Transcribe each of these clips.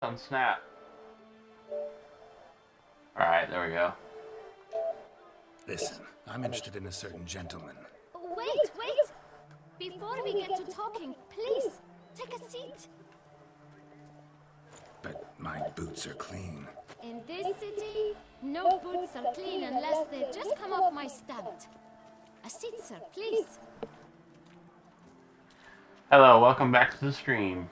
Unsnap. Alright, there we go. Listen, I'm interested in a certain gentleman. Wait, wait! Before we get to talking, please, take a seat. But my boots are clean. In this city, no boots are clean unless they just come off my stud. A seat, sir, please. Hello, welcome back to the stream.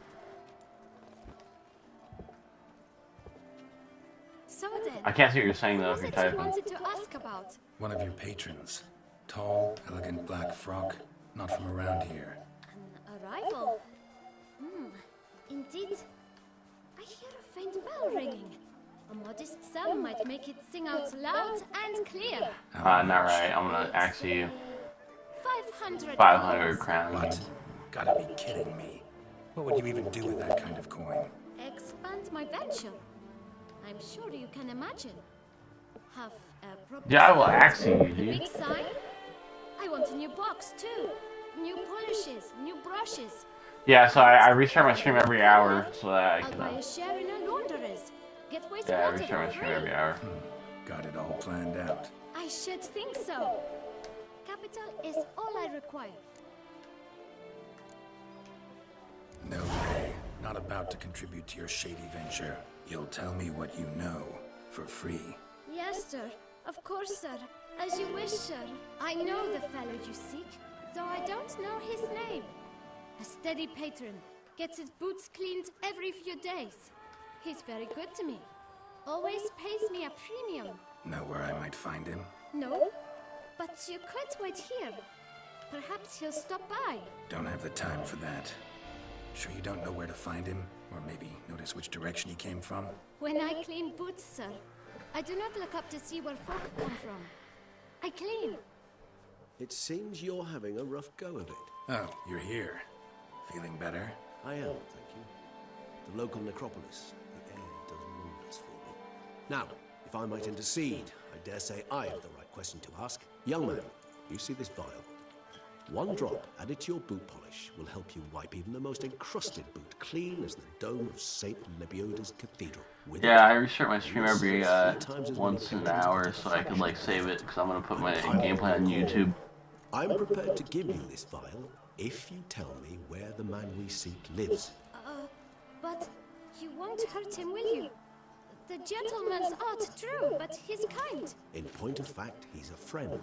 So then, I can't see what you're saying though what if you're was it you typing. wanted to ask about? One of your patrons. Tall, elegant black frock. Not from around here. An arrival? Indeed. I hear a faint bell ringing. A modest sum might make it sing out loud and clear. Not right. I'm gonna ask you 500 500 crowns. crowns. What? Gotta be kidding me. What would you even do with that kind of coin? Expand my venture. I'm sure you can imagine. Have a proper Yeah, I will stand, ask you, a dude. big sign. I want a new box too. New polishes, new brushes. Yeah, so I restart my stream every hour so that I I'll can. buy a share in a laundress. Get wastewater Yeah, I restart my for stream free. every hour. Got it all planned out. I should think so. Capital is all I require. No way. Not about to contribute to your shady venture. You'll tell me what you know. For free. Yes, sir. Of course, sir. As you wish, sir. I know the fellow you seek, though I don't know his name. A steady patron. Gets his boots cleaned every few days. He's very good to me. Always pays me a premium. Know where I might find him? No? But you could wait here. Perhaps he'll stop by. Don't have the time for that. Sure you don't know where to find him? Or maybe notice which direction he came from? When I clean boots, sir, I do not look up to see where folk come from. I clean. It seems you're having a rough go of it. Oh, you're here. Feeling better? I am, thank you. The local necropolis. The air does wonders for me. Now, if I might intercede, I dare say I have the right question to ask. Young man, you see this vial? One drop added to your boot polish will help you wipe even the most encrusted boot clean as the dome of St. Lebioda's cathedral. With Yeah, I it, restart my stream every once in an hour so I can like save it because I'm gonna put my gameplay on YouTube. I'm prepared to give you this vial if you tell me where the man we seek lives. But you won't hurt him, will you? The gentleman's art, true, but he's kind. In point of fact, he's a friend.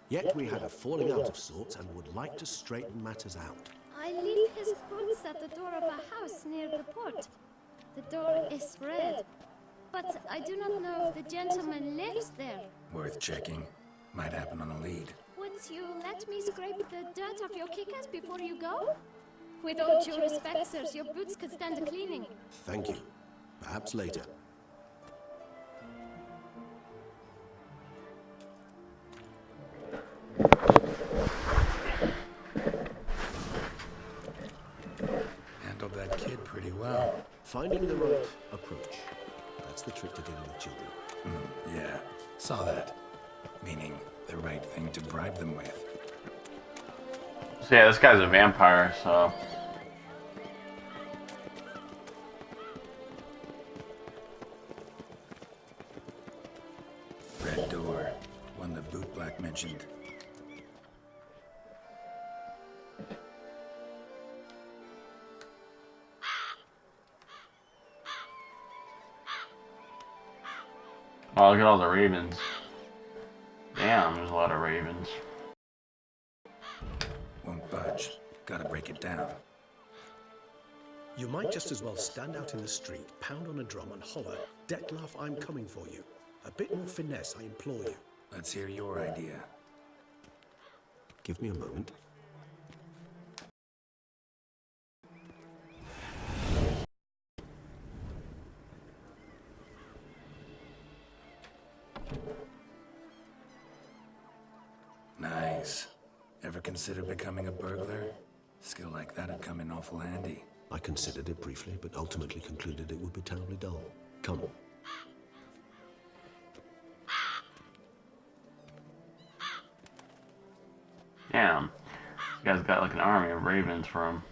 Yet we had a falling out of sorts and would like to straighten matters out. I leave his boots at the door of a house near the port. The door is red, but I do not know if the gentleman lives there. Worth checking. Might happen on a lead. Would you let me scrape the dirt off your kickers before you go? With all due respect, sirs, your boots could stand a cleaning. Thank you. Perhaps later. Handled that kid pretty well. Finding the right approach. That's the trick to dealing with children. Yeah, saw that. Meaning, the right thing to bribe them with. So yeah, this guy's a vampire, so Red door. One the boot black mentioned. oh, look at all the ravens. Damn, there's a lot of ravens. Won't budge. Gotta break it down. You might just as well stand out in the street, pound on a drum and holler, Detlef, I'm coming for you. A bit more finesse, I implore you. Let's hear your idea. Give me a moment. Nice. Ever consider becoming a burglar? Skill like that'd come in awful handy. I considered it briefly, but ultimately concluded it would be terribly dull. Come. Damn. This guy's got like an army of ravens for him.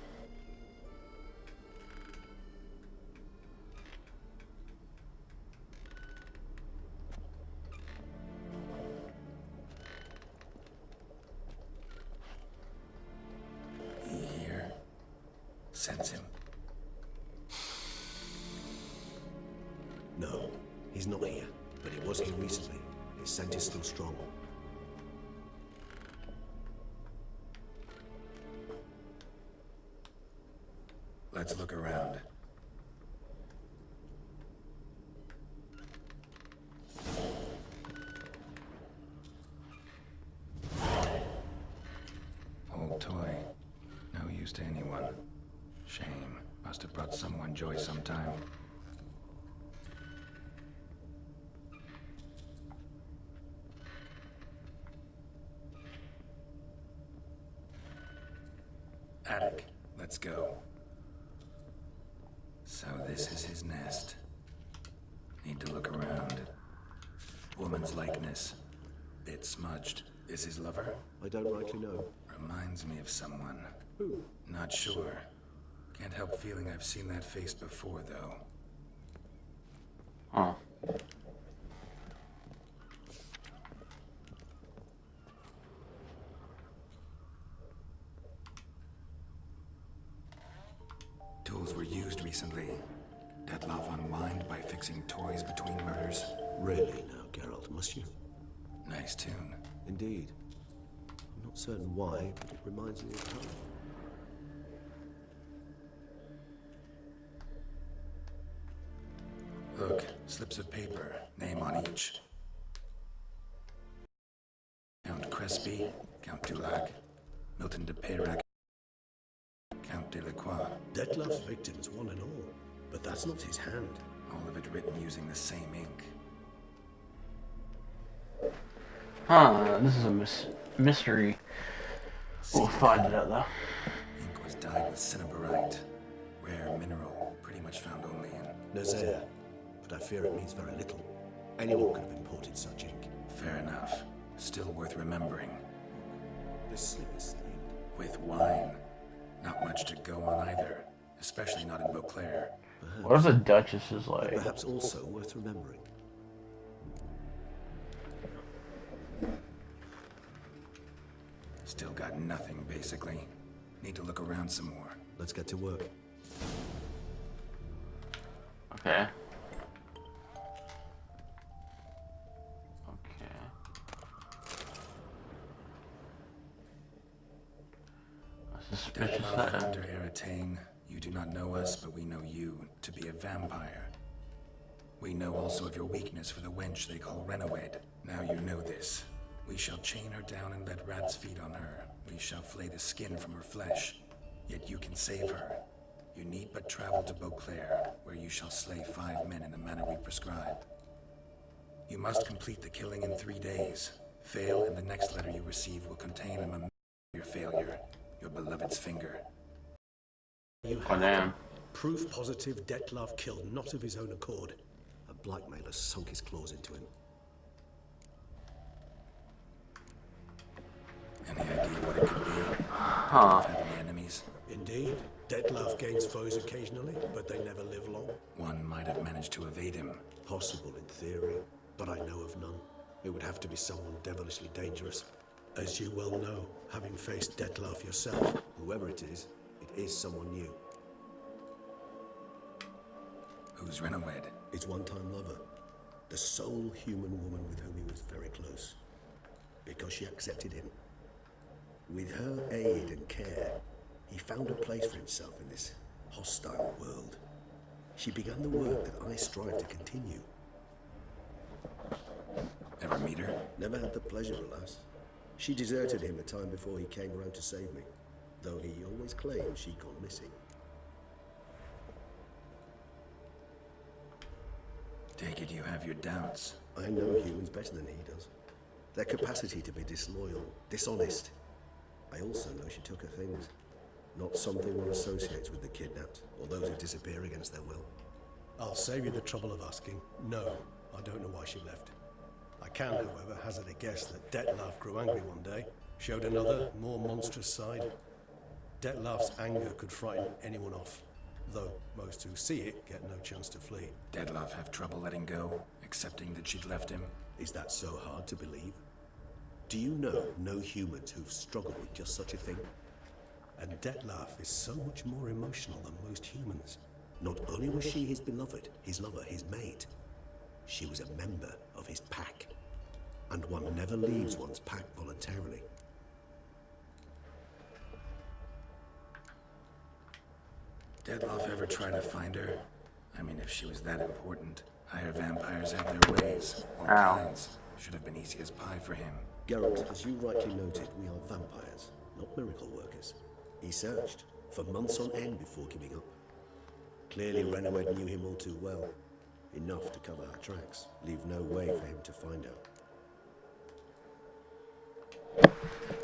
sense him? No, he's not here, but he was here recently. His scent is still strong. Let's look around. Old toy. No use to anyone. Shame. Must have brought someone joy sometime. Attic. Let's go. So this is his nest. Need to look around. Woman's likeness. Bit smudged. Is his lover? I don't rightly know. Reminds me of someone. Who? Not sure. Can't help feeling I've seen that face before, though. Huh. Tools were used recently. Detloff unwind by fixing toys between murders. Really now, Geralt, must you? Nice tune. Indeed. I'm not certain why, but it reminds me of home. Look, slips of paper, name on each. Count Crespi, Count Dulac, Milton de Peyrac, Count Delacroix. Detloff's victims, one and all. But that's not his hand. All of it written using the same ink. Huh, this is a mystery. We'll find it out though. Ink was dyed with cinnabarite. Rare mineral, pretty much found only in Nazaire. But I fear it means very little. Anyone could have imported such ink. Fair enough. Still worth remembering. This slip is stained. With wine. Not much to go on either. Especially not in Beauclair. What if the Duchess is like... Perhaps also worth remembering. Still got nothing, basically. Need to look around some more. Let's get to work. Okay. Okay. Suspicious Detloff that... under Eretane. You do not know us, but we know you to be a vampire. We know also of your weakness for the wench they call Renawed. Now you know this. We shall chain her down and let rats feed on her. We shall flay the skin from her flesh. Yet you can save her. You need but travel to Beauclair, where you shall slay 5 men in the manner we prescribe. You must complete the killing in 3 days. Fail, and the next letter you receive will contain a memento of your failure. Your beloved's finger. You Oh have damn. proof positive Detloff killed not of his own accord. A blackmailer sunk his claws into him. Any idea what it could be? Huh. Have any enemies? Indeed, Detloff gains foes occasionally, but they never live long. One might have managed to evade him. Possible in theory, but I know of none. It would have to be someone devilishly dangerous. As you well know, having faced Detloff yourself, whoever it is someone new. Who's Renawed? His one-time lover. The sole human woman with whom he was very close. Because she accepted him. With her aid and care, he found a place for himself in this hostile world. She began the work that I strive to continue. Ever meet her? Never had the pleasure, alas. She deserted him a time before he came around to save me, though he always claimed she'd gone missing. Take it you have your doubts. I know humans better than he does. Their capacity to be disloyal, dishonest. I also know she took her things. Not something one associates with the kidnapped, or those who disappear against their will. I'll save you the trouble of asking. No, I don't know why she left. I can, however, hazard a guess that Detloff grew angry one day, showed another, more monstrous side. Detloff's anger could frighten anyone off, though most who see it get no chance to flee. Detloff have trouble letting go, accepting that she'd left him. Is that so hard to believe? Do you know no humans who've struggled with just such a thing? And Dettlaff is so much more emotional than most humans. Not only was she his beloved, his lover, his mate, she was a member of his pack. And one never leaves one's pack voluntarily. Dettlaff ever try to find her? I mean, if she was that important. Higher vampires have their ways. All Ow. kinds. Should have been easy as pie for him. Geralt, as you rightly noted, we are vampires, not miracle workers. He searched for months on end before giving up. Clearly, Renowed knew him all too well. Enough to cover our tracks, leave no way for him to find out.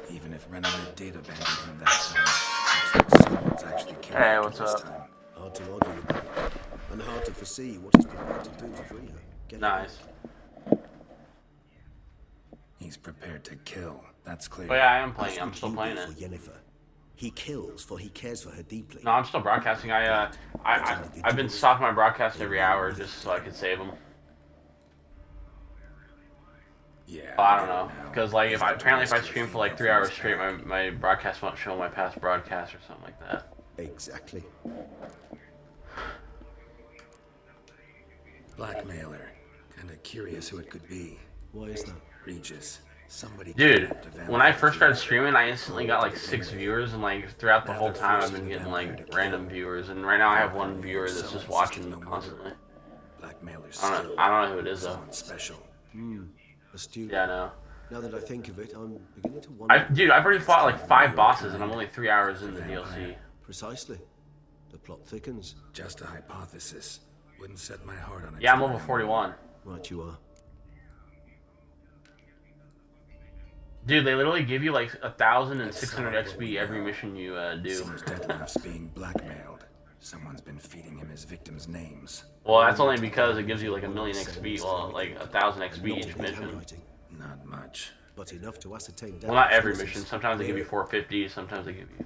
Even if Renowed did abandon him that time, looks like someone's actually killed Hey, him what's this up? time. Hard to argue with that. And hard to foresee what he's prepared to do to free her. Get it Nice. right. He's prepared to kill. That's clear. Oh yeah, I am As playing. I'm would still you be playing it. for Yennefer. He kills for he cares for her deeply. No, I'm still broadcasting. I've been stopping my broadcast every hour just so I could save them. Yeah. Well, I get don't it know, now. because like He's if I got to apparently if I rescue stream for like Athena 3 from hours his straight, power. my broadcast won't show my past broadcasts or something like that. Exactly. Blackmailer. Kinda curious who it could be. Why is that? Regis. Somebody Dude, kidnapped a vampire when I first started through- streaming, I instantly got like 6 viewers, and like throughout the whole time, I've been getting like random viewers, and right now I have one viewer that's just watching constantly. Blackmailer's I skill. don't know who it is though. Someone special. Astute. Yeah, I know. Now that I think of it, I'm beginning to wonder. Dude, I've already fought like 5 bosses, and I'm only 3 hours in the DLC. Precisely. The plot thickens. Just a hypothesis. Wouldn't set my heart on it. Yeah, I'm level 41. Right you are. Dude, they literally give you like 1,600 XP every mission you do. Seems Dettlaff's being blackmailed. Someone's been feeding him his victims' names. Well, that's only because it gives you like 1,000,000 XP, well, like 1,000 XP Not each in mission. handwriting, Not much. but enough to ascertain. Well, not every Dettlaff's mission. Sometimes they give you innocence. 450, sometimes they give you...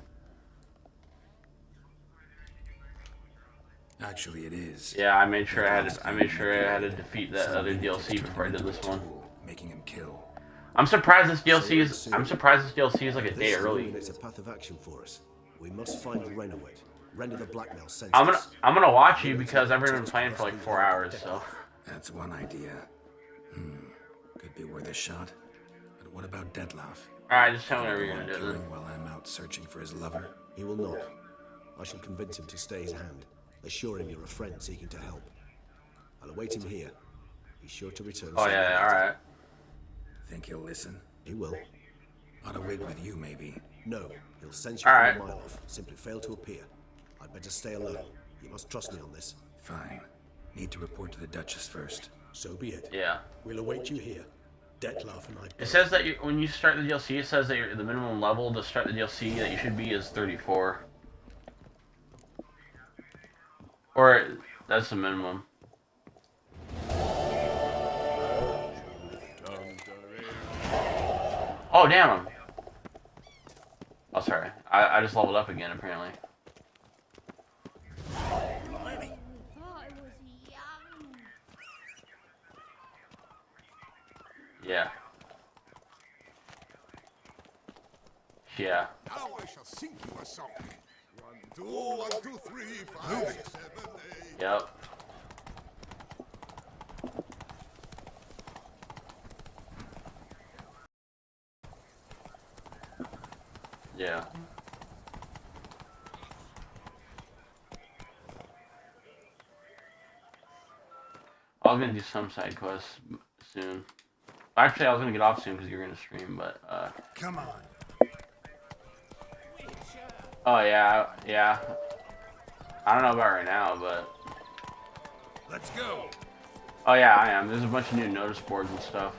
Actually, it is. Yeah, I made sure I had to defeat that other DLC before I did this one. Making him kill. I'm surprised this DLC is like a day This early. illuminates a path of action for us. We must find Renowed. Render the blackmail senseless. I'm gonna watch you because I've already been playing for like 4 hours, so... That's one idea. Could be worth a shot. But what about Dettlaff? Alright, just tell me whatever you're Won't gonna do kill then. him while I'm out searching for his lover. He will not. I shall convince him to stay his hand. Assure him you're a friend seeking to help. I'll await him here. Be sure to return. Oh soon. yeah, alright. Think he'll listen? He will. Ought to wait with you, maybe. No, he'll sense you All from right. a mile off. Simply fail to appear. I'd better stay alone. You must trust me on this. Fine. Need to report to the Duchess first. So be it. Yeah. We'll await you here. Dettlaff and I It both. says that when you start the DLC, it says that the minimum level to start the DLC that you should be is 34. Or, that's the minimum. Oh, damn! Oh, sorry. I just leveled up again, apparently. Oh, I was young. Yeah. Yeah. Now I shall sing you a song. 1, 2, 1, 2, 3, 5, 6, 7, 8. Yep. Yeah. I was gonna do some side quests soon. Actually, I was gonna get off soon because you're gonna stream, but Come on. oh yeah, yeah. I don't know about right now, but Let's go. oh yeah, I am. There's a bunch of new notice boards and stuff.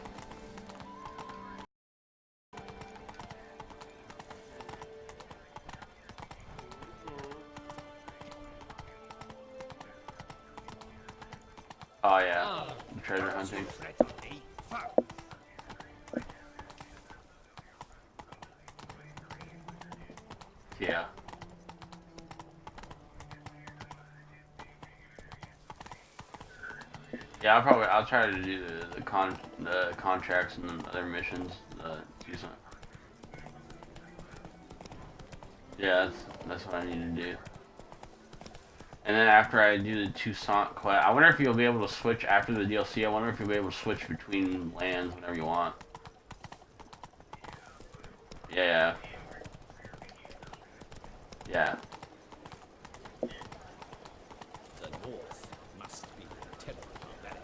Oh yeah, treasure hunting. Yeah. Yeah, I'll try to do the contracts and the other missions. Do some. Yeah, that's what I need to do. And then after I do the Toussaint quest, I wonder if you'll be able to switch after the DLC. I wonder if you'll be able to switch between lands whenever you want. Yeah. Yeah. The North must be terrible barbaric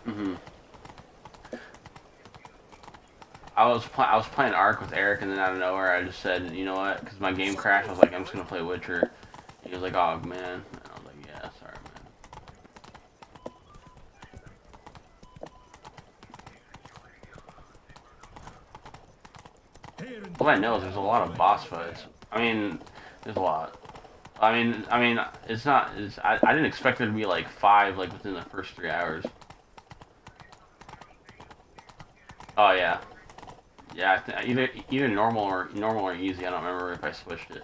land. Mhm. I was playing Ark with Eric, and then out of nowhere, I just said, you know what? Because my game crashed. I was like, I'm just gonna play Witcher. He was like, oh man. And I was like, yeah, sorry, man. All I know is there's a lot of boss fights. I mean, there's a lot. I mean, it's not. I didn't expect there to be like 5 like within the first 3 hours. Oh yeah. Yeah, either normal or easy. I don't remember if I switched it.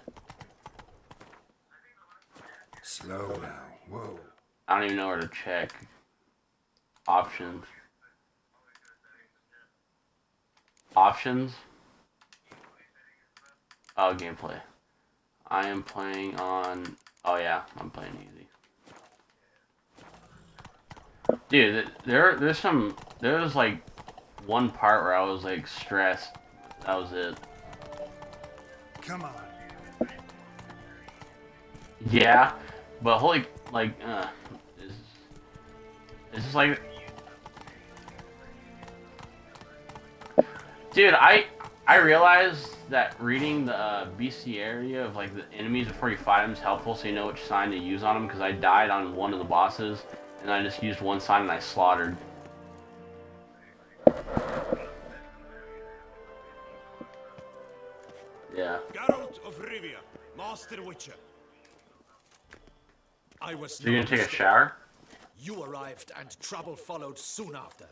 Slow now. Whoa. I don't even know where to check. Options. Options. Oh, gameplay. I am playing on. Oh yeah, I'm playing easy. Dude, there's like one part where I was like stressed. That was it. Come on. Yeah, but holy, like, it's just like, dude, I realized that reading the bestiaria of like the enemies before you fight them is helpful, so you know which sign to use on them. Because I died on one of the bosses, and I just used one sign and I slaughtered. Yeah. Geralt of Rivia, Master Witcher. I was So you're gonna not take a mistaken. shower? You arrived and trouble followed soon after.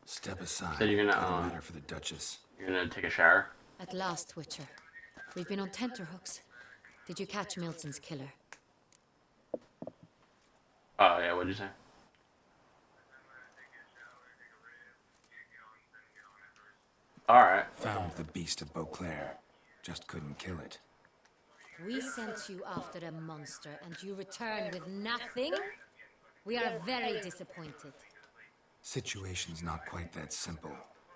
Step aside. So you're gonna, Doesn't matter for the Duchess. You're gonna take a shower? At last, Witcher. We've been on tenterhooks. Did you catch Milton's killer? Oh yeah, what'd you say? Alright. Found the beast of Beauclair. Just couldn't kill it. We sent you after a monster and you returned with nothing? We are very disappointed. Situation's not quite that simple.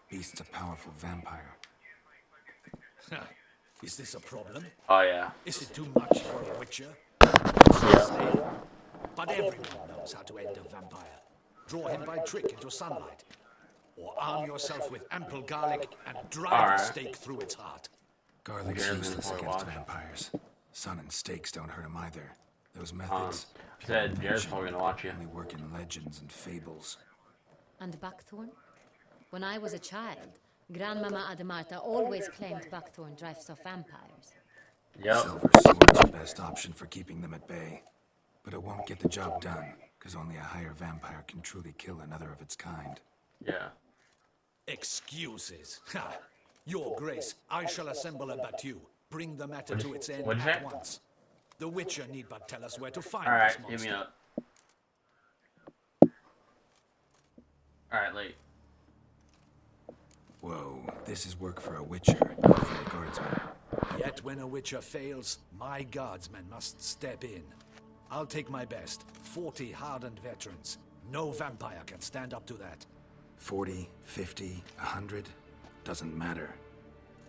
Beast's a powerful vampire. Is this a problem? Oh yeah. Is it too much for a Witcher? But everyone knows how to end a vampire. Draw him by trick into sunlight. Or arm yourself with ample garlic and drive Alright. a stake through its heart. Garlic's Gareth useless didn't against watch. vampires. Sun and stakes don't hurt him either. Those methods. Said pure Jared's invention, probably gonna watch you. Only work in legends and fables. And Buckthorn? When I was a child, Grandmama Ademarta always claimed Buckthorn drives off vampires. Yep. Silver sword's your best option for keeping them at bay. But it won't get the job done, because only a higher vampire can truly kill another of its kind. Yeah. Excuses. Ha! Your Grace, I shall assemble a battue. Bring the matter to its end what'd you at say? once. The Witcher need but tell us where to find Alright, this hit monster. me up. Alright, late. Whoa, this is work for a witcher, not for a guardsman. Yet when a Witcher fails, my guardsmen must step in. I'll take my best. 40 hardened veterans. No vampire can stand up to that. 40, 50, 100, doesn't matter.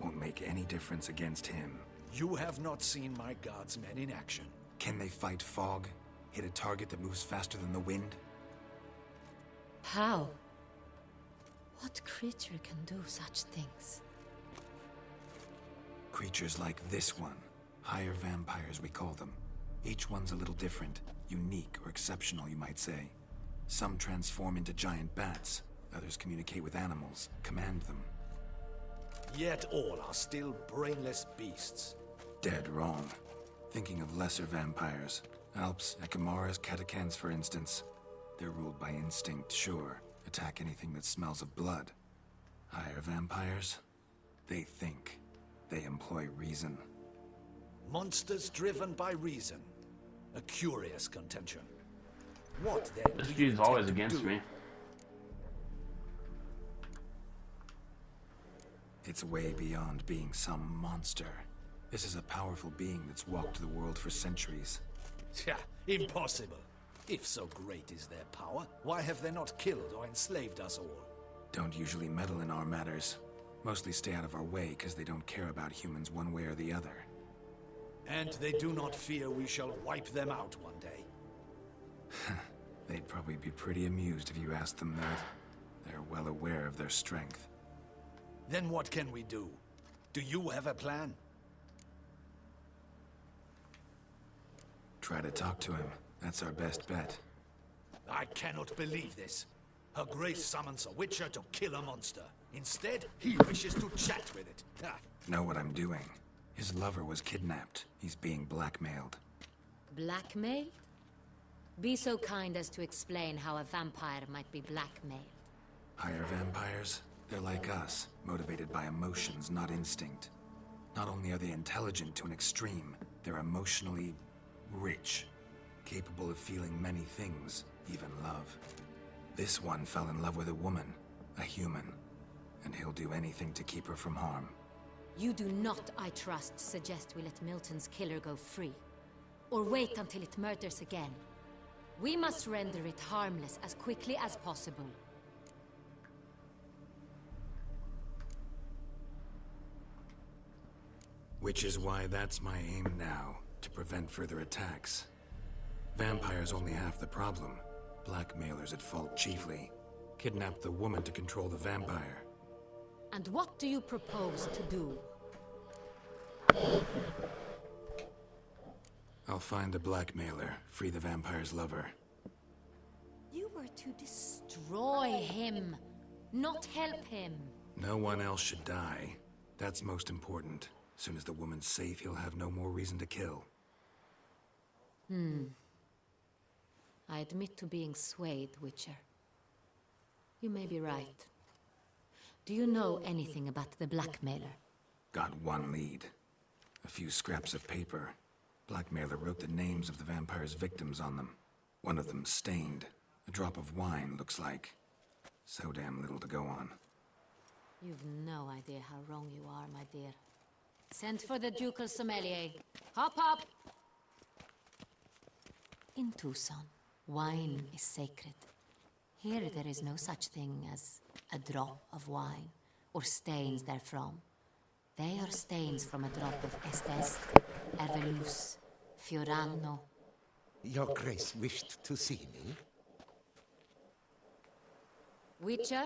Won't make any difference against him. You have not seen my guardsmen in action. Can they fight fog? Hit a target that moves faster than the wind? How? What creature can do such things? Creatures like this one. Higher vampires, we call them. Each one's a little different. Unique or exceptional, you might say. Some transform into giant bats. Others communicate with animals, command them. Yet all are still brainless beasts. Dead wrong. Thinking of lesser vampires. Alps, Ekamaras, Catacans, for instance. They're ruled by instinct, sure. Attack anything that smells of blood. Higher vampires? They think. They employ reason. Monsters driven by reason. A curious contention. What then This do you dude's always intend to against do? me. It's way beyond being some monster. This is a powerful being that's walked the world for centuries. Yeah, impossible. If so great is their power, why have they not killed or enslaved us all? Don't usually meddle in our matters. Mostly stay out of our way because they don't care about humans one way or the other. And they do not fear we shall wipe them out one day. They'd probably be pretty amused if you asked them that. They're well aware of their strength. Then what can we do? Do you have a plan? Try to talk to him. That's our best bet. I cannot believe this. Her Grace summons a Witcher to kill a monster. Instead, he wishes to chat with it. Ah. Know what I'm doing. His lover was kidnapped. He's being blackmailed. Blackmail? Be so kind as to explain how a vampire might be blackmailed. Higher vampires? They're like us, motivated by emotions, not instinct. Not only are they intelligent to an extreme, they're emotionally rich. Capable of feeling many things, even love. This one fell in love with a woman, a human, and he'll do anything to keep her from harm. You do not, I trust, suggest we let Milton's killer go free. Or wait until it murders again. We must render it harmless as quickly as possible. Which is why that's my aim now, to prevent further attacks. Vampires only half the problem. Blackmailers at fault chiefly. Kidnapped the woman to control the vampire. And what do you propose to do? I'll find the blackmailer, free the vampire's lover. You were to destroy him, not help him. No one else should die. That's most important. As soon as the woman's safe, he'll have no more reason to kill. I admit to being swayed, Witcher. You may be right. Do you know anything about the blackmailer? Got one lead. A few scraps of paper. Blackmailer wrote the names of the vampire's victims on them. One of them stained. A drop of wine, looks like. So damn little to go on. You've no idea how wrong you are, my dear. Send for the ducal sommelier. Hop, hop! In Tucson, wine is sacred. Here there is no such thing as a drop of wine, or stains therefrom. They are stains from a drop of Estes, Ervelus, Fiorano. Your Grace wished to see me? Witcher,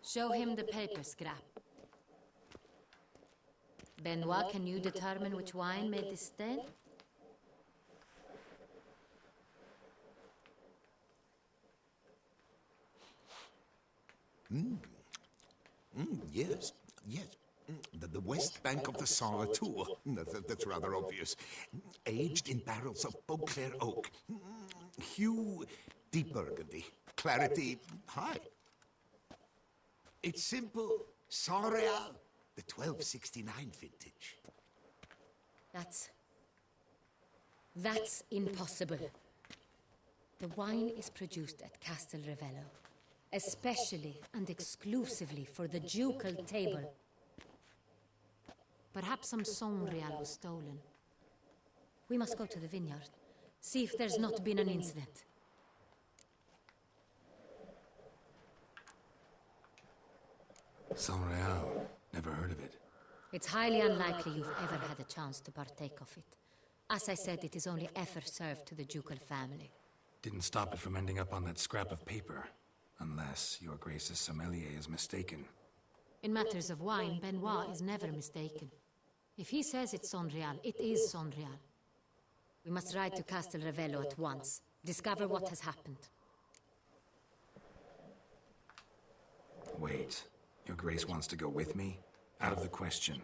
show him the paper scrap. Benoit, can you determine which wine made this stain? Yes, yes. The west bank of the Sarre too. That's rather obvious. Aged in barrels of Beauclair oak. Hue, deep burgundy. Clarity, high. It's simple. Saint-Réal, the 1269 vintage. That's impossible. The wine is produced at Castel Ravello, especially and exclusively for the ducal table. Perhaps some Saint-Réal was stolen. We must go to the vineyard, see if there's not been an incident. Saint-Réal. Never heard of it. It's highly unlikely you've ever had a chance to partake of it. As I said, it is only ever served to the ducal family. Didn't stop it from ending up on that scrap of paper. Unless your Grace's sommelier is mistaken. In matters of wine, Benoit is never mistaken. If he says it's Saint-Réal, it is Saint-Réal. We must ride to Castel Ravello at once. Discover what has happened. Wait. Your Grace wants to go with me? Out of the question.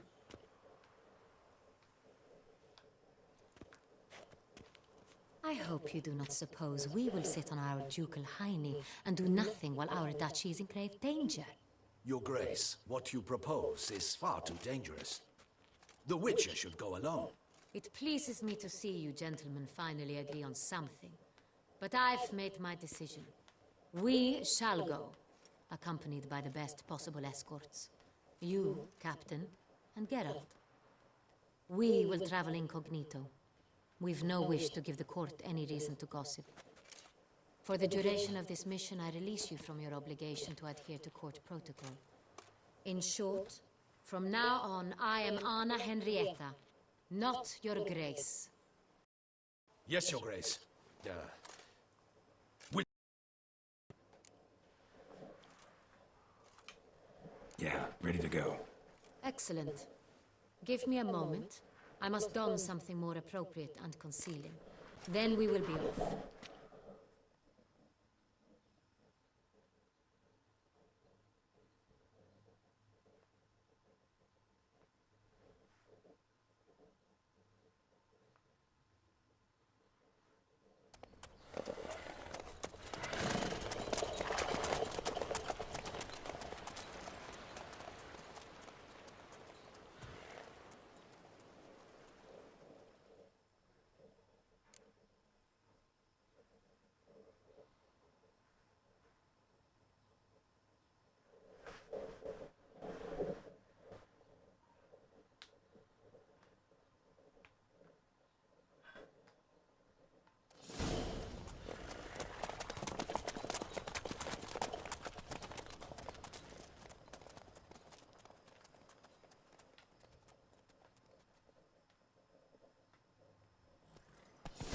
I hope you do not suppose we will sit on our ducal hiney and do nothing while our duchy is in grave danger. Your Grace, what you propose is far too dangerous. The Witcher should go alone. It pleases me to see you gentlemen finally agree on something. But I've made my decision. We shall go, accompanied by the best possible escorts. You, Captain, and Geralt. We will travel incognito. We've no wish to give the court any reason to gossip. For the duration of this mission, I release you from your obligation to adhere to court protocol. In short, from now on, I am Anna Henrietta, not your grace. Yes, Your Grace. Yeah, ready to go. Excellent. Give me a moment. I must don something more appropriate and concealing. Then we will be off.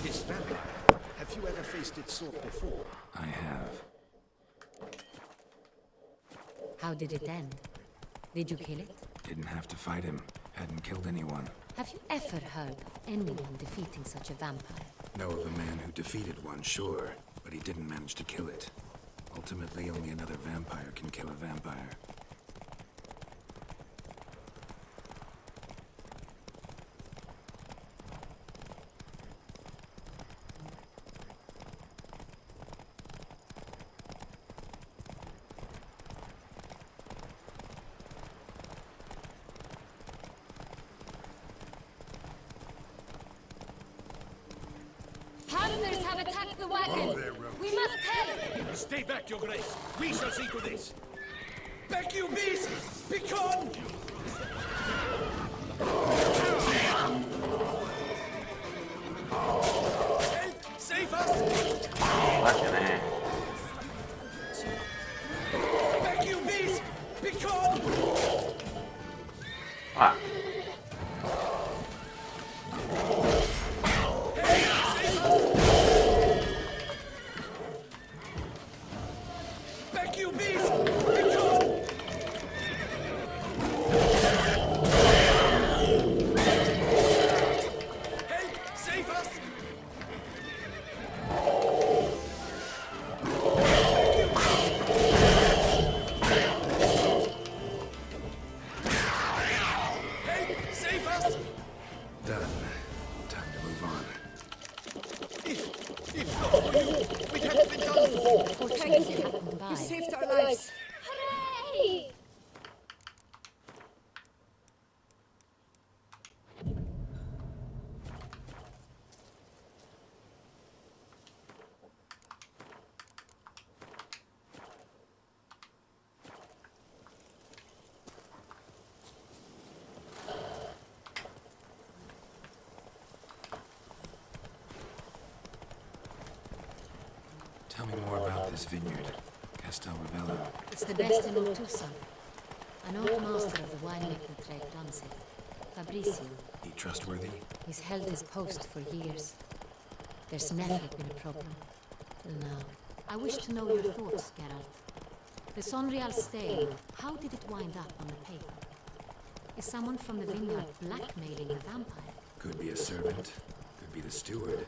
This vampire, have you ever faced its sort before? I have. How did it end? Did you kill it? Didn't have to fight him. Hadn't killed anyone. Have you ever heard of anyone defeating such a vampire? Know of a man who defeated one, sure, but he didn't manage to kill it. Ultimately, only another vampire can kill a vampire. Hunters have attacked the wagon! We must help! Stay back, Your Grace. We shall see to this. Back, you beast! Begone! Help! Save us! Fucking A. Back, you beast! Begone! Ah. Back, you beast! Begone! Help! Save us! Help! Save us! Done. Time to move on. If not for you, we'd have been done for. Fortunately, it happened by. Saved our lives. Hooray! Tell me more about this vineyard. Castel Ravello. It's the best in all Tucson. An old master of the winemaking trade runs it. Fabricio. He trustworthy? He's held his post for years. There's never been a problem. Till now. I wish to know your thoughts, Geralt. The Sonreal stain, how did it wind up on the paper? Is someone from the vineyard blackmailing a vampire? Could be a servant. Could be the steward.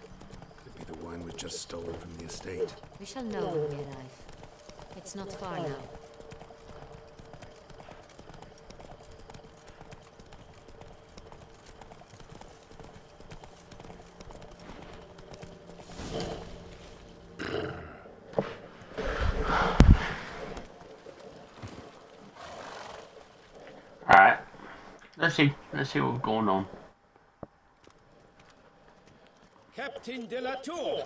Could be the wine was just stolen from the estate. We shall know when we arrive. It's not far now. Alright. Let's see what's going on. Captain de la Tour,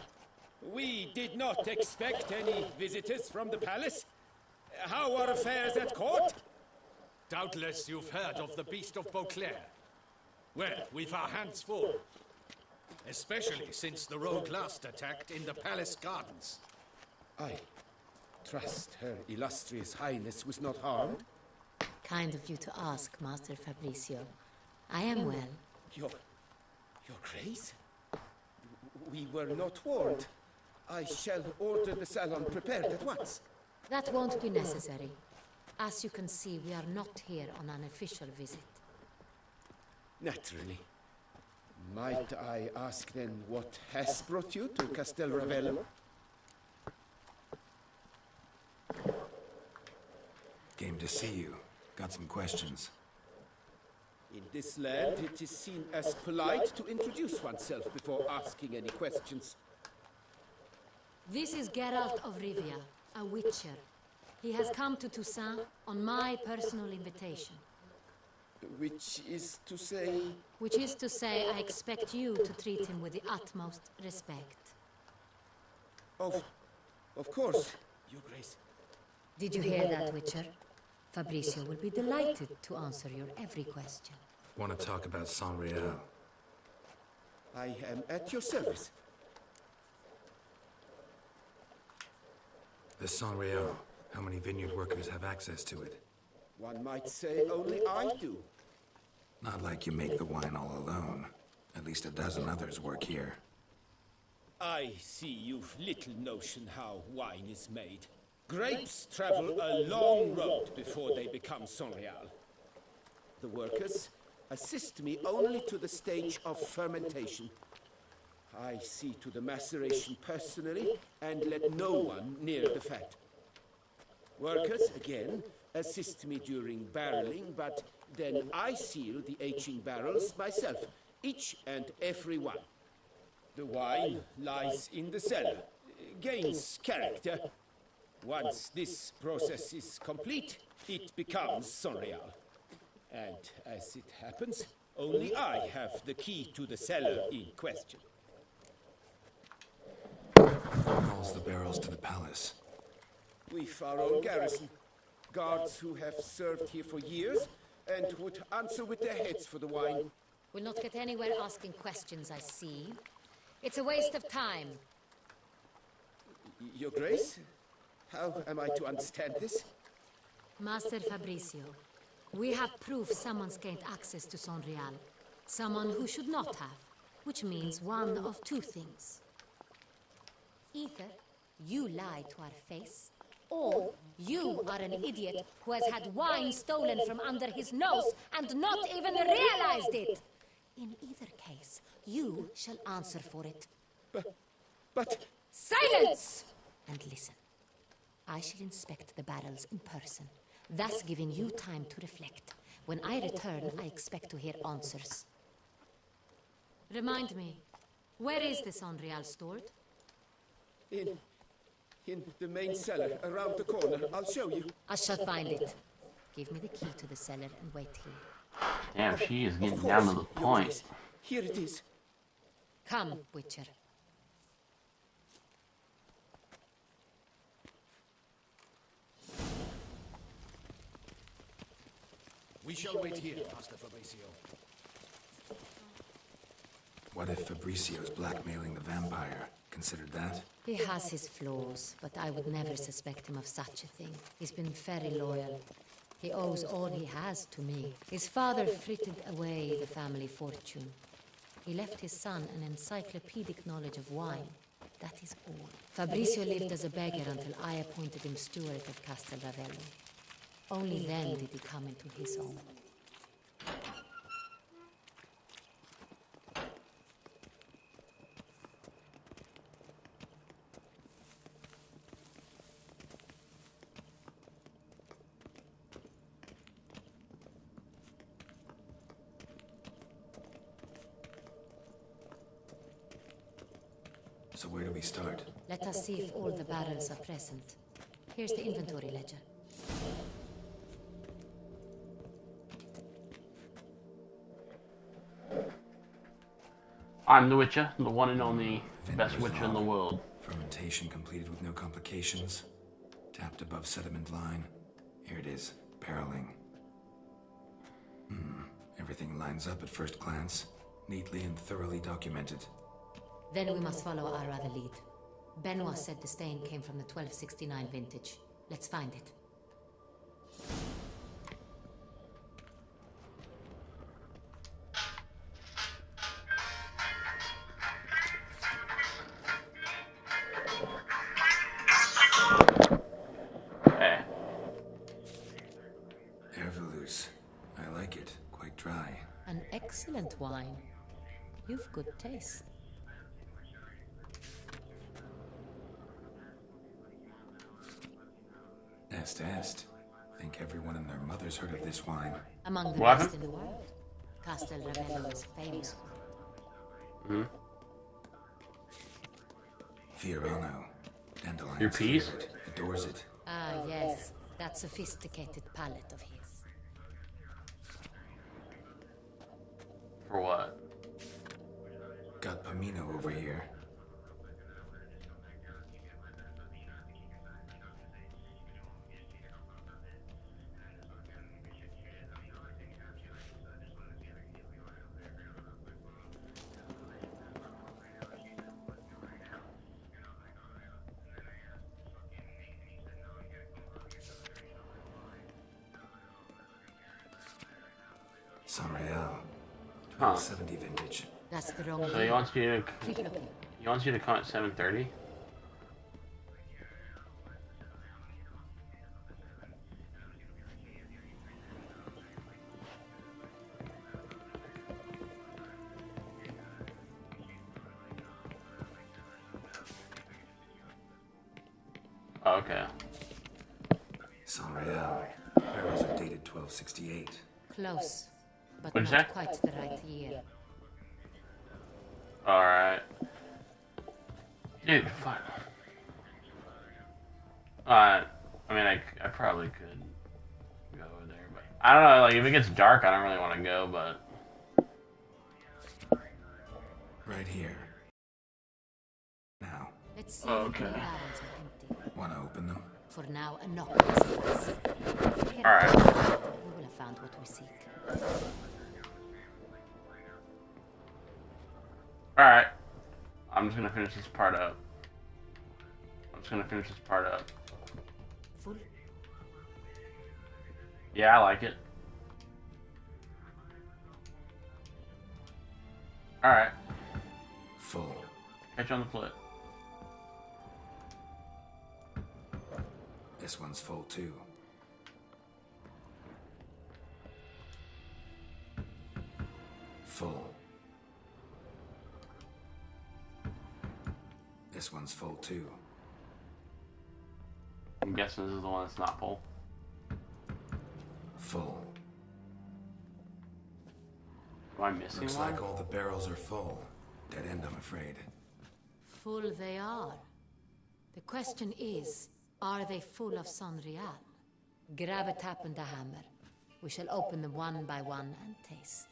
we did not expect any visitors from the palace. How are affairs at court? Doubtless you've heard of the Beast of Beauclair. Well, we've our hands full. Especially since the rogue last attacked in the palace gardens. I trust Her Illustrious Highness was not harmed. Kind of you to ask, Master Fabricio. I am well. Your Grace? We were not warned. I shall order the salon prepared at once. That won't be necessary. As you can see, we are not here on an official visit. Naturally. Might I ask then what has brought you to Castel Ravello? Came to see you. Got some questions. In this land, it is seen as polite to introduce oneself before asking any questions. This is Geralt of Rivia, a witcher. He has come to Toussaint on my personal invitation. Which is to say... Which is to say, I expect you to treat him with the utmost respect. Of course, Your Grace. Did you hear that, Witcher? Fabricio will be delighted to answer your every question. Want to talk about San Real? I am at your service. The San Real. How many vineyard workers have access to it? One might say only I do. Not like you make the wine all alone. At least a dozen others work here. I see you've little notion how wine is made. Grapes travel a long road before they become Saint-Réal. The workers assist me only to the stage of fermentation. I see to the maceration personally and let no one near the fat. Workers, again, assist me during barreling, but then I seal the aging barrels myself, each and every one. The wine lies in the cellar, gains character. Once this process is complete, it becomes Saint-Réal. And as it happens, only I have the key to the cellar in question. Who hauls the barrels to the palace? We've our own garrison. Guards who have served here for years and would answer with their heads for the wine. We'll not get anywhere asking questions, I see. It's a waste of time. Your Grace? How am I to understand this? Master Fabricio, we have proof someone's gained access to Saint-Réal. Someone who should not have, which means one of two things. Either you lie to our face, or you are an idiot who has had wine stolen from under his nose and not even realized it. In either case, you shall answer for it. But... Silence! And listen. I shall inspect the barrels in person, thus giving you time to reflect. When I return, I expect to hear answers. Remind me, where is the Saint-Réal stored? In the main cellar, around the corner. I'll show you. I shall find it. Give me the key to the cellar and wait here. Damn, she is getting down to the point. Here it is. Come, Witcher. We shall wait here, Master Fabricio. What if Fabricio's blackmailing the vampire? Considered that? He has his flaws, but I would never suspect him of such a thing. He's been very loyal. He owes all he has to me. His father frittered away the family fortune. He left his son an encyclopedic knowledge of wine. That is all. Fabricio lived as a beggar until I appointed him steward of Castel Ravello. Only then did he come into his own. So where do we start? Let us see if all the barrels are present. Here's the inventory ledger. I'm the Witcher, the one and only best Witcher in the world. Fermentation completed with no complications. Tapped above sediment line. Here it is. Barreling. Everything lines up at first glance, neatly and thoroughly documented. Then we must follow our other lead. Benoit said the stain came from the 1269 vintage. Let's find it. Okay. Herveloos. I like it. Quite dry. An excellent wine. You've good taste. Est. Think everyone and their mother's heard of this wine. Among the What best happened? in the world. Castel Ravello is famous. Hmm. Fiorano. Dandelion's Your piece? favorite. Adores it. Ah, yes. That sophisticated palate of his. For what? Got Pomino over here. Sanreal. Huh. 1270 vintage. That's the wrong So he year. wants you to Keep looking. come at 7:30. Oh, okay. Sanreal. Barrels are dated 1268. Close, but What'd you not say? quite the right year. Alright. Dude, fuck. I mean, I probably could go over there, but I don't know, like, if it gets dark, I don't really want to go, but... Right here. Now, Let's see Oh, if the okay. barrels are empty. wanna open them? For now, a knock will suffice. If we hear Alright. a knock, we will have found what we seek. Alright. I'm just gonna finish this part up. Full? Yeah, I like it. Alright. Full. Catch you on the flip. This one's full too. Full. This one's full too. I'm guessing this is the one that's not full. Full. Am I missing Looks one? like all the barrels are full. Dead end, I'm afraid. Full they are. The question is, are they full of Sanreal? Grab a tap and a hammer. We shall open them one by one and taste.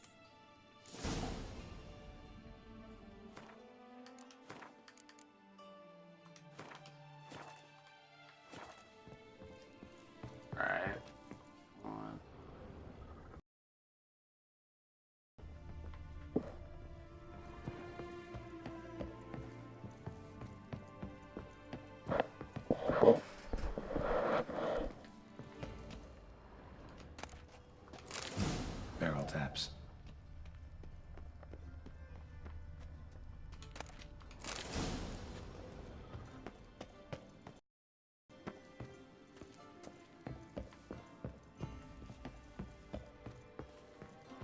Alright. One. Barrel taps.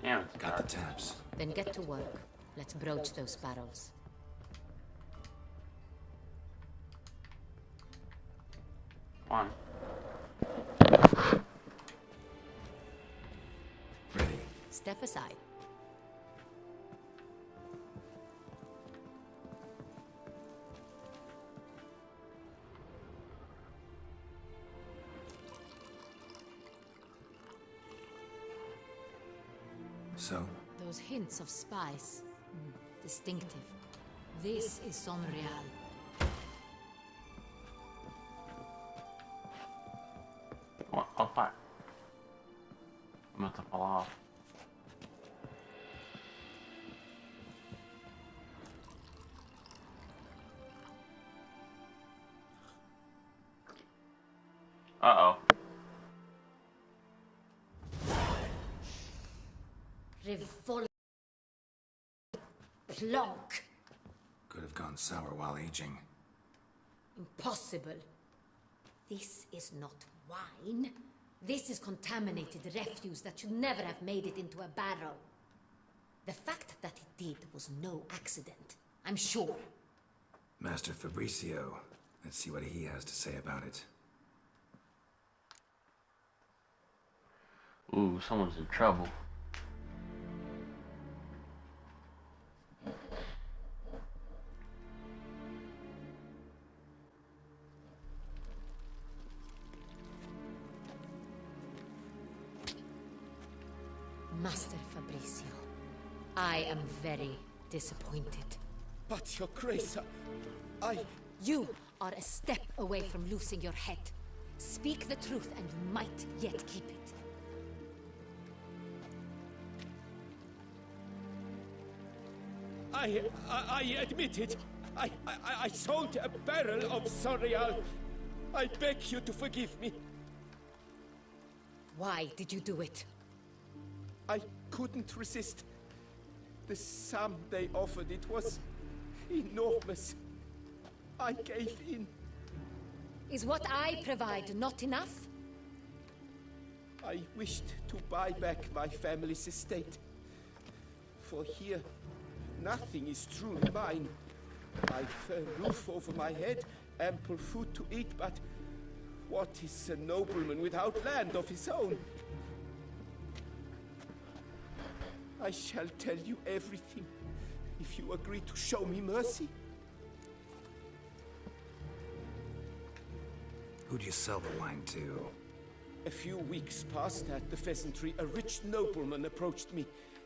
Damn, it's Got the dark. taps. Then get to work. Let's broach those barrels. One. Ready. Step aside. So, Those hints of spice. Distinctive. This is Sonreal. What? Oh, fuck. I'm about to fall off. Uh-oh. Revol... Plonk. Could have gone sour while aging. Impossible. This is not wine. This is contaminated refuse that should never have made it into a barrel. The fact that it did was no accident, I'm sure. Master Fabricio. Let's see what he has to say about it. Ooh, someone's in trouble. Master Fabricio, I am very disappointed. But, Your Grace, I... You are a step away from losing your head. Speak the truth and you might yet keep it. I admit it. I sold a barrel of Sorial. I beg you to forgive me. Why did you do it? I couldn't resist. The sum they offered, it was enormous. I gave in. Is what I provide not enough? I wished to buy back my family's estate. For here, nothing is truly mine. I've a roof over my head, ample food to eat, but what is a nobleman without land of his own? I shall tell you everything, if you agree to show me mercy. Who'd you sell the wine to? A few weeks past at the Pheasantry, a rich nobleman approached me.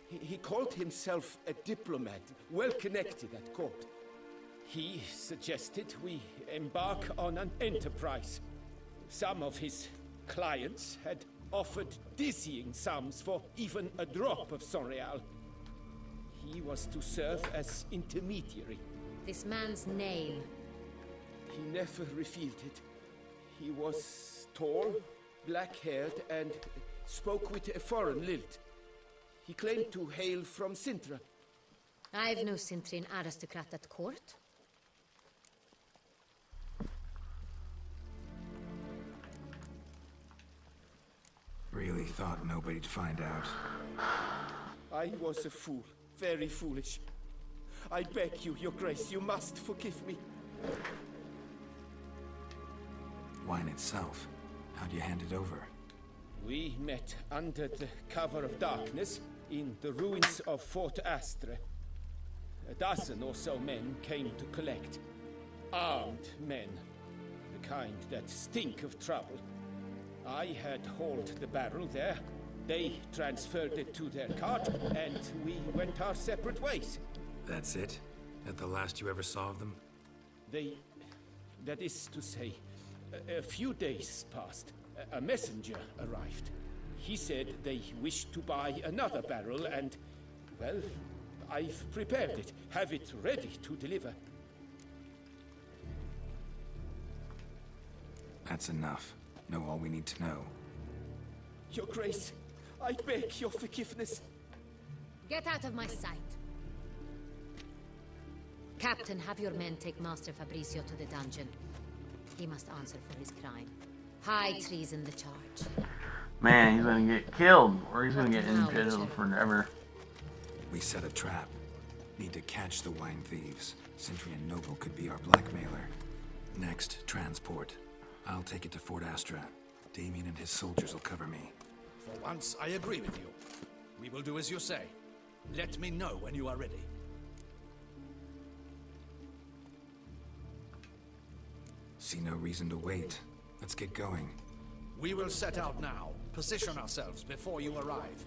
He called himself a diplomat, well connected at court. He suggested we embark on an enterprise. Some of his clients had offered dizzying sums for even a drop of Sorial. He was to serve as intermediary. This man's name. He never revealed it. He was tall, black-haired, and spoke with a foreign lilt. He claimed to hail from Sintra. I've no Sintrian aristocrat at court. Really thought nobody'd find out. I was a fool, very foolish. I beg you, Your Grace, you must forgive me. Wine itself. How'd you hand it over? We met under the cover of darkness in the ruins of Fort Astre. A dozen or so men came to collect. Armed men. The kind that stink of trouble. I had hauled the barrel there. They transferred it to their cart, and we went our separate ways. That's it? That the last you ever saw of them? That is to say, a few days passed. A messenger arrived. He said they wished to buy another barrel and, well, I've prepared it. Have it ready to deliver. That's enough. Know all we need to know. Your Grace, I beg your forgiveness. Get out of my sight. Captain, have your men take Master Fabricio to the dungeon. He must answer for his crime. High treason the charge. Man, he's gonna get killed, or he's gonna get in jail forever. We set a trap. Need to catch the wine thieves. Sintrian Noble could be our blackmailer. Next, transport. I'll take it to Fort Astra. Damien and his soldiers will cover me. For once, I agree with you. We will do as you say. Let me know when you are ready. See no reason to wait. Let's get going. We will set out now. Position ourselves before you arrive.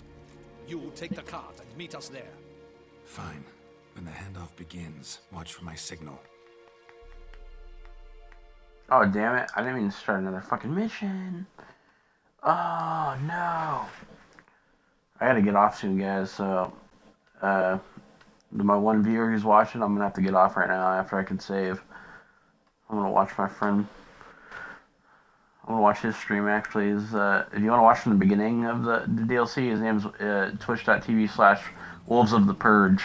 You take the cart and meet us there. Fine. When the handoff begins, watch for my signal. Oh, damn it. I didn't mean to start another fucking mission. Oh, no. I gotta get off soon, guys. So, my one viewer who's watching, I'm gonna have to get off right now after I can save. I'm gonna watch my friend. I'm want to watch his stream, actually, is if you want to watch from the beginning of the DLC, his name's twitch.tv/Wolves of the Purge.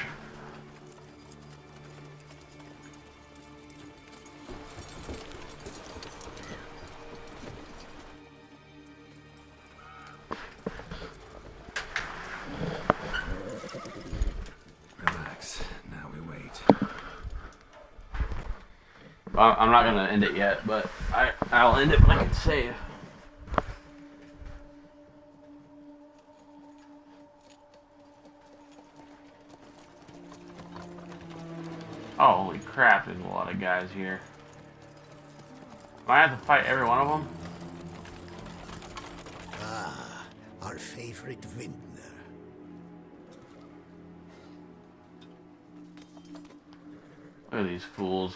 Relax. Now we wait. I'm not gonna end it yet, but I'll end it when I can save. Oh, holy crap, there's a lot of guys here. Do I have to fight every one of them? Ah, our favorite vintner. Look at these fools.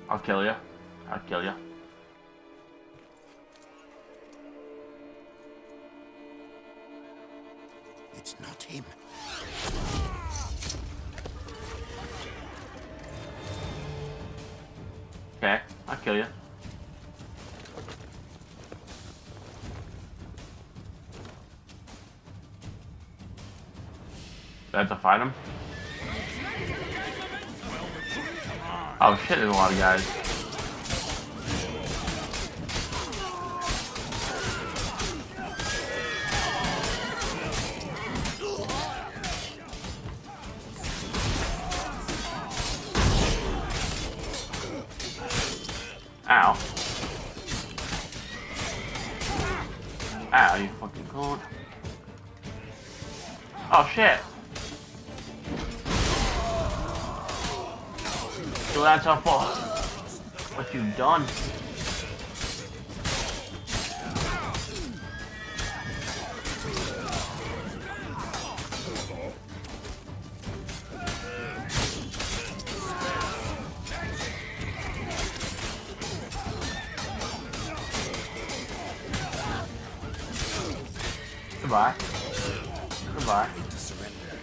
I'll kill you. I'll kill you. It's not him. Okay, I'll kill you. Do I have to fight him? Oh shit, there's a lot of guys. Ow. Ow, you fucking cunt. Oh shit. So that's how far. What you've done. Goodbye. Goodbye. To surrender.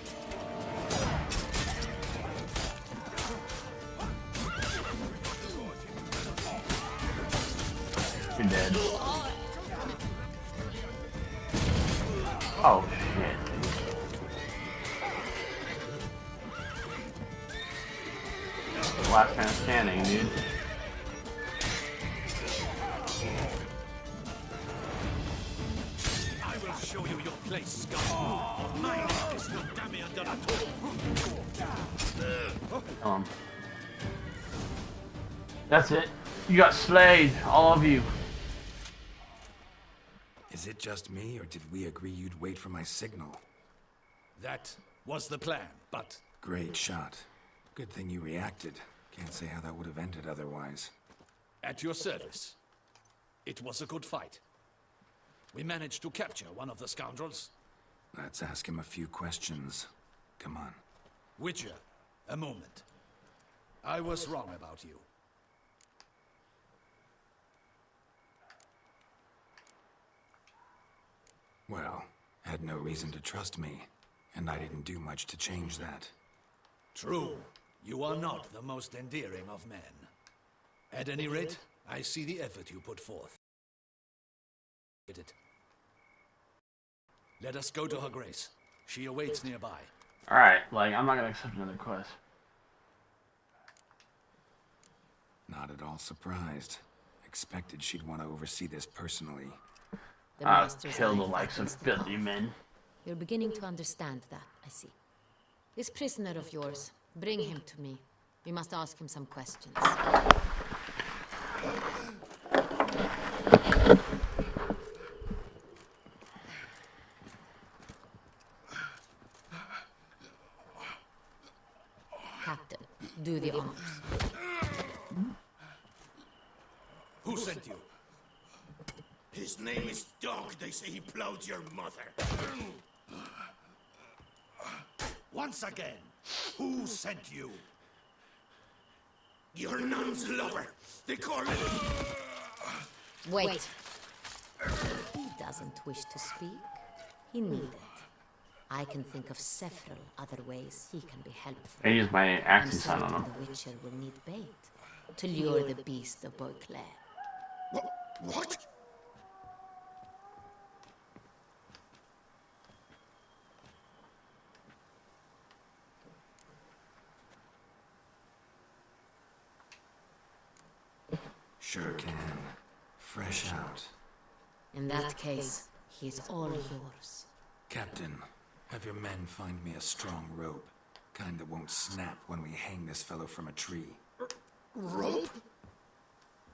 You're dead. Oh shit. Last man standing, dude. I will show you your place, Scum. My name is not Damian Donato. Kill him. That's it. You got slayed, all of you. Is it just me, or did we agree you'd wait for my signal? That was the plan, but Great shot. Good thing you reacted. Can't say how that would have ended otherwise. at your service. It was a good fight. We managed to capture one of the scoundrels. Let's ask him a few questions. Come on. Witcher, a moment. I was wrong about you. Well, had no reason to trust me, and I didn't do much to change that. True. You are not the most endearing of men. At any rate, I see the effort you put forth. Let us go to her grace. She awaits nearby. Alright, like, I'm not gonna accept another quest. Not at all surprised. Expected she'd want to oversee this personally. The I'll master's kill the eye likes of fattens the filthy calf. men. You're beginning to understand that, I see. This prisoner of yours, bring him to me. We must ask him some questions. Captain, do the honors. Who sent you? His name is Dog. They say he plowed your mother. Once again, who sent you? Your nun's lover. They call it... Wait. He doesn't wish to speak. He needed. I can think of several other ways he can be helpful. I use my And accent sign on so him. the Witcher will need bait to lure the beast of Beauclair. What? Sure can. Fresh out. In that case, he is all yours. Captain, have your men find me a strong rope. Kind that won't snap when we hang this fellow from a tree. Rope?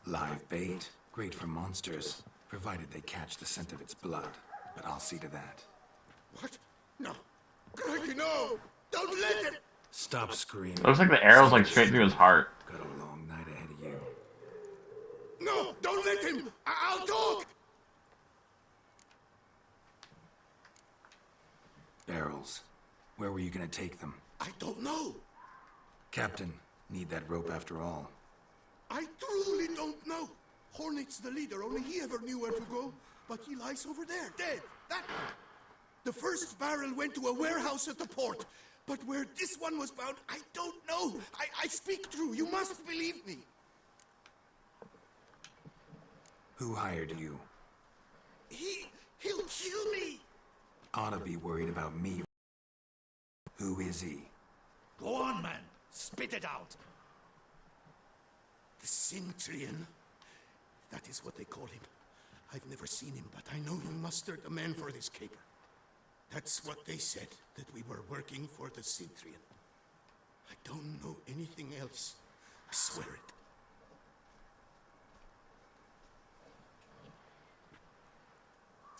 Live bait. Great for monsters, provided they catch the scent of its blood. But I'll see to that. What? No. Craigie, no! Don't let him! Stop screaming. It looks like the arrow's like straight through his heart. Got a long night ahead of you. No! Don't let him! I'll talk! Barrels. Where were you gonna take them? I don't know. Captain, need that rope after all. I truly don't know. Hornet's the leader, only he ever knew where to go. But he lies over there, dead. That one. The first barrel went to a warehouse at the port. But where this one was bound, I don't know. I speak true. You must believe me. Who hired you? He'll kill me. Ought to be worried about me. Who is he? Go on, man. Spit it out. The Cintrian. That is what they call him. I've never seen him, but I know he mustered a man for this caper. That's what they said, that we were working for the Cintrian. I don't know anything else. I swear it.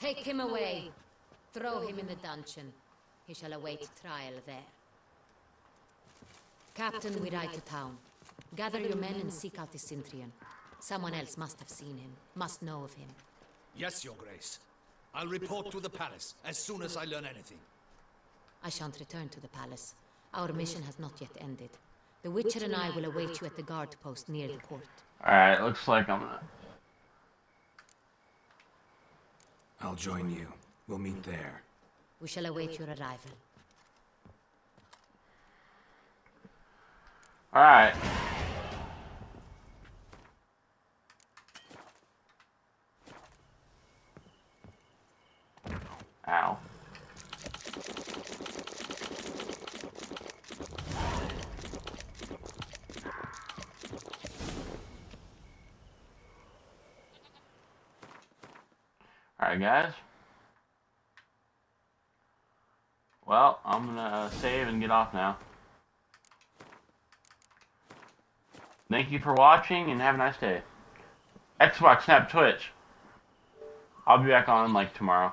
Take him away. Throw him in the dungeon. He shall await trial there. Captain, we ride to town. Gather your men and seek out the Cintrian. Someone else must have seen him, must know of him. Yes, Your Grace. I'll report to the palace as soon as I learn anything. I shan't return to the palace. Our mission has not yet ended. The Witcher and I will await you at the guard post near the port. Alright, looks like I'm gonna... I'll join you. We'll meet there. We shall await your arrival. Alright. Ow. Alright, guys. Well, I'm gonna save and get off now. Thank you for watching and have a nice day. Xbox, Snap, Twitch. I'll be back on like tomorrow.